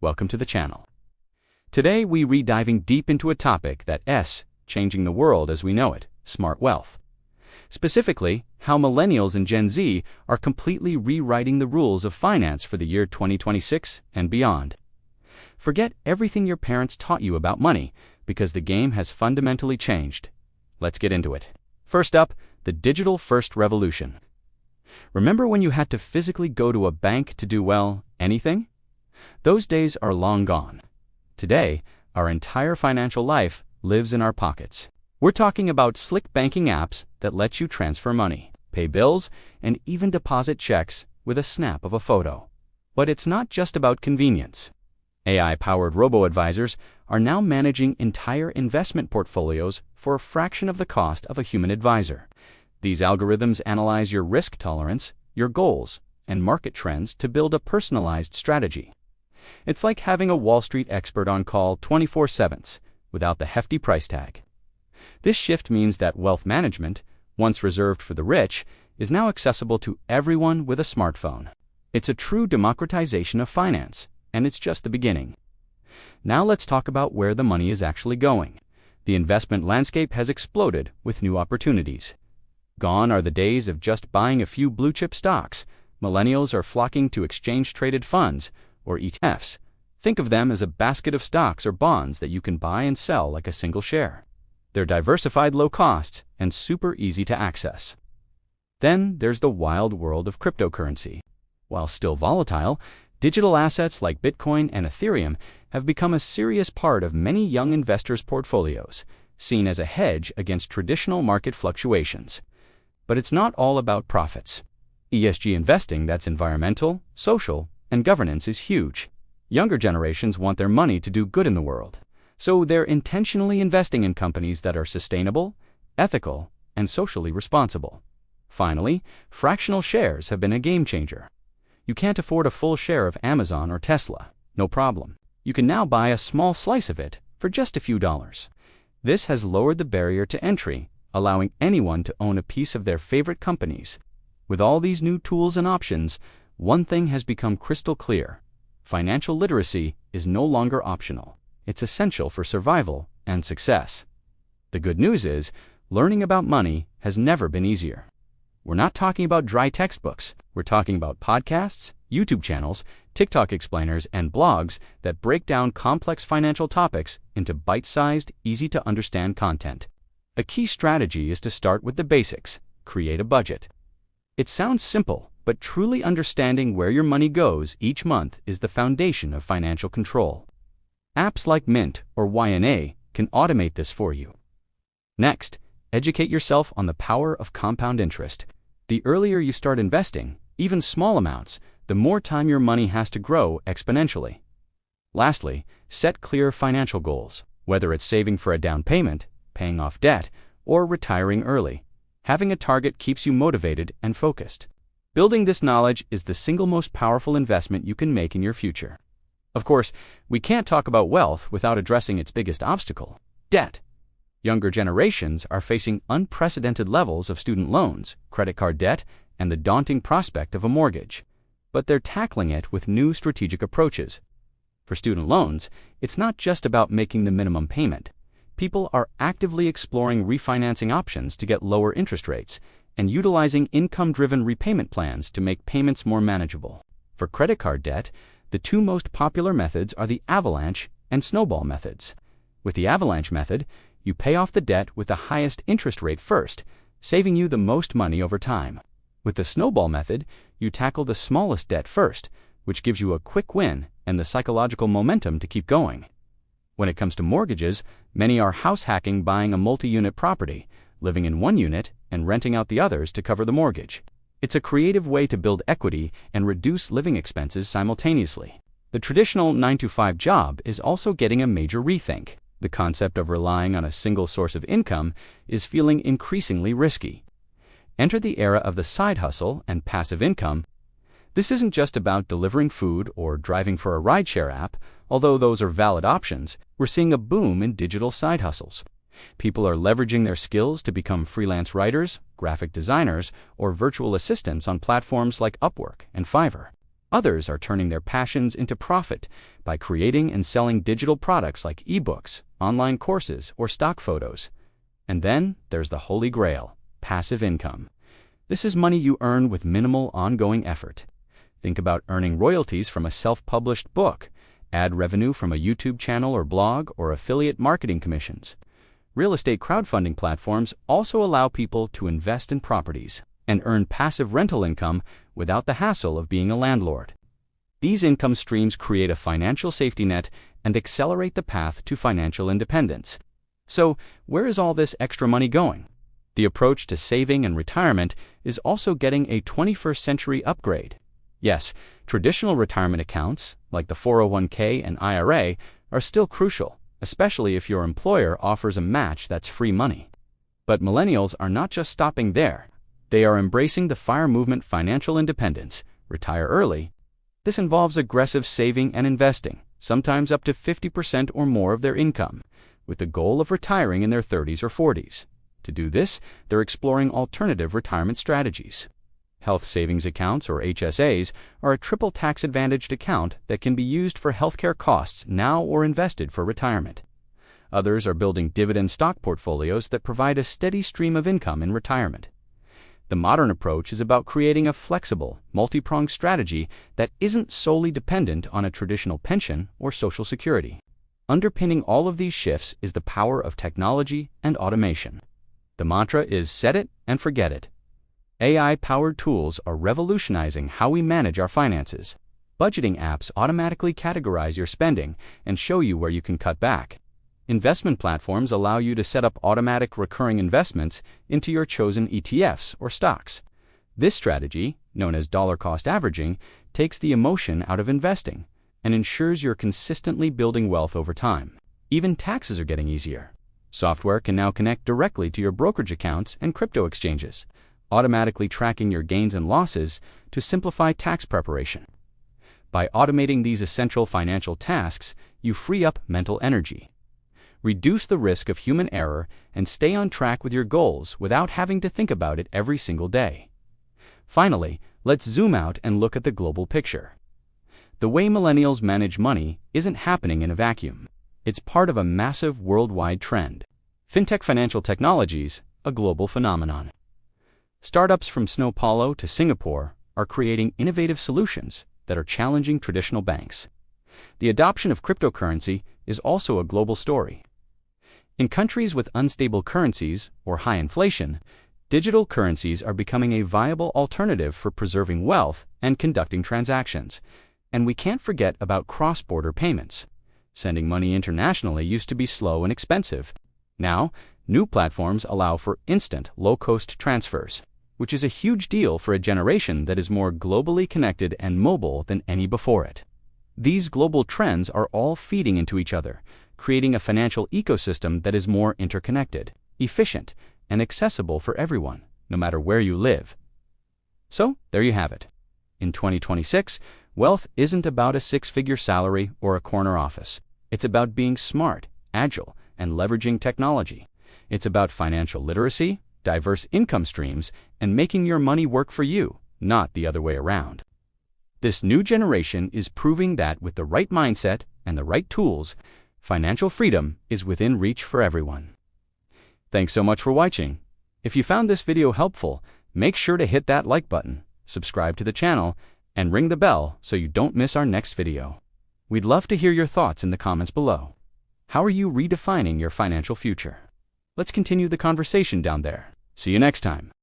welcome to the channel. Today we diving deep into a topic that's changing the world as we know it, smart wealth. Specifically, how millennials and Gen Z are completely rewriting the rules of finance for the year 2026 and beyond. Forget everything your parents taught you about money, because the game has fundamentally changed. Let's get into it. First up, the digital-first revolution. Remember when you had to physically go to a bank to do, well, anything? Those days are long gone. Today, our entire financial life lives in our pockets. We're talking about slick banking apps that let you transfer money, pay bills, and even deposit checks with a snap of a photo. But it's not just about convenience. AI-powered robo-advisors are now managing entire investment portfolios for a fraction of the cost of a human advisor. These algorithms analyze your risk tolerance, your goals, and market trends to build a personalized strategy. It's like having a Wall Street expert on call 24/7 without the hefty price tag. This shift means that wealth management, once reserved for the rich, is now accessible to everyone with a smartphone. It's a true democratization of finance, and it's just the beginning. Now let's talk about where the money is actually going. The investment landscape has exploded with new opportunities. Gone are the days of just buying a few blue-chip stocks. Millennials are flocking to exchange-traded funds, or ETFs. Think of them as a basket of stocks or bonds that you can buy and sell like a single share. They're diversified, low cost, and super easy to access. Then there's the wild world of cryptocurrency. While still volatile, digital assets like Bitcoin and Ethereum have become a serious part of many young investors' portfolios, seen as a hedge against traditional market fluctuations. But it's not all about profits. ESG investing, that's environmental, social, and governance, is huge. Younger generations want their money to do good in the world, so they're intentionally investing in companies that are sustainable, ethical, and socially responsible. Finally, fractional shares have been a game changer. You can't afford a full share of Amazon or Tesla. No problem. You can now buy a small slice of it for just a few dollars. This has lowered the barrier to entry, allowing anyone to own a piece of their favorite companies. With all these new tools and options, one thing has become crystal clear. Financial literacy is no longer optional. It's essential for survival and success. The good news is, learning about money has never been easier. We're not talking about dry textbooks. We're talking about podcasts, YouTube channels, TikTok explainers, and blogs that break down complex financial topics into bite-sized, easy-to-understand content. A key strategy is to start with the basics. Create a budget. It sounds simple, but truly understanding where your money goes each month is the foundation of financial control. Apps like Mint or YNA can automate this for you. Next, educate yourself on the power of compound interest. The earlier you start investing, even small amounts, the more time your money has to grow exponentially. Lastly, set clear financial goals. Whether it's saving for a down payment, paying off debt, or retiring early, having a target keeps you motivated and focused. Building this knowledge is the single most powerful investment you can make in your future. Of course, we can't talk about wealth without addressing its biggest obstacle: debt. Younger generations are facing unprecedented levels of student loans, credit card debt, and the daunting prospect of a mortgage. But they're tackling it with new strategic approaches. For student loans, it's not just about making the minimum payment. People are actively exploring refinancing options to get lower interest rates and utilizing income-driven repayment plans to make payments more manageable. For credit card debt, the two most popular methods are the avalanche and snowball methods. With the avalanche method, you pay off the debt with the highest interest rate first, saving you the most money over time. With the snowball method, you tackle the smallest debt first, which gives you a quick win and the psychological momentum to keep going. When it comes to mortgages, many are house hacking, buying a multi-unit property, living in one unit, and renting out the others to cover the mortgage. It's a creative way to build equity and reduce living expenses simultaneously. The traditional 9-to-5 job is also getting a major rethink. The concept of relying on a single source of income is feeling increasingly risky. Enter the era of the side hustle and passive income. This isn't just about delivering food or driving for a rideshare app, although those are valid options. We're seeing a boom in digital side hustles. People are leveraging their skills to become freelance writers, graphic designers, or virtual assistants on platforms like Upwork and Fiverr. Others are turning their passions into profit by creating and selling digital products like ebooks, online courses, or stock photos. And then there's the holy grail, passive income. This is money you earn with minimal ongoing effort. Think about earning royalties from a self-published book, ad revenue from a YouTube channel or blog, or affiliate marketing commissions. Real estate crowdfunding platforms also allow people to invest in properties and earn passive rental income without the hassle of being a landlord. These income streams create a financial safety net and accelerate the path to financial independence. So, where is all this extra money going? The approach to saving and retirement is also getting a 21st century upgrade. Yes, traditional retirement accounts, like the 401k and IRA, are still crucial, especially if your employer offers a match that's free money. But millennials are not just stopping there. They are embracing the FIRE movement financial independence, retire early. This involves aggressive saving and investing, sometimes up to 50% or more of their income, with the goal of retiring in their 30s or 40s. To do this, they're exploring alternative retirement strategies. Health savings accounts, or HSAs, are a triple tax-advantaged account that can be used for healthcare costs now or invested for retirement. Others are building dividend stock portfolios that provide a steady stream of income in retirement. The modern approach is about creating a flexible, multi-pronged strategy that isn't solely dependent on a traditional pension or Social Security. Underpinning all of these shifts is the power of technology and automation. The mantra is set it and forget it. AI-powered tools are revolutionizing how we manage our finances. Budgeting apps automatically categorize your spending and show you where you can cut back. Investment platforms allow you to set up automatic recurring investments into your chosen ETFs or stocks. This strategy, known as dollar-cost averaging, takes the emotion out of investing and ensures you're consistently building wealth over time. Even taxes are getting easier. Software can now connect directly to your brokerage accounts and crypto exchanges, automatically tracking your gains and losses to simplify tax preparation. By automating these essential financial tasks, you free up mental energy, reduce the risk of human error, and stay on track with your goals without having to think about it every single day. Finally, let's zoom out and look at the global picture. The way millennials manage money isn't happening in a vacuum. It's part of a massive worldwide trend. Fintech financial technologies, a global phenomenon. Startups from São Paulo to Singapore are creating innovative solutions that are challenging traditional banks. The adoption of cryptocurrency is also a global story. In countries with unstable currencies or high inflation, digital currencies are becoming a viable alternative for preserving wealth and conducting transactions. And we can't forget about cross-border payments. Sending money internationally used to be slow and expensive. Now, new platforms allow for instant, low-cost transfers, which is a huge deal for a generation that is more globally connected and mobile than any before it. These global trends are all feeding into each other, creating a financial ecosystem that is more interconnected, efficient, and accessible for everyone, no matter where you live. So, there you have it. In 2026, wealth isn't about a six-figure salary or a corner office. It's about being smart, agile, and leveraging technology. It's about financial literacy, diverse income streams, and making your money work for you, not the other way around. This new generation is proving that with the right mindset and the right tools, financial freedom is within reach for everyone. Thanks so much for watching. If you found this video helpful, make sure to hit that like button, subscribe to the channel, and ring the bell so you don't miss our next video. We'd love to hear your thoughts in the comments below. How are you redefining your financial future? Let's continue the conversation down there. See you next time.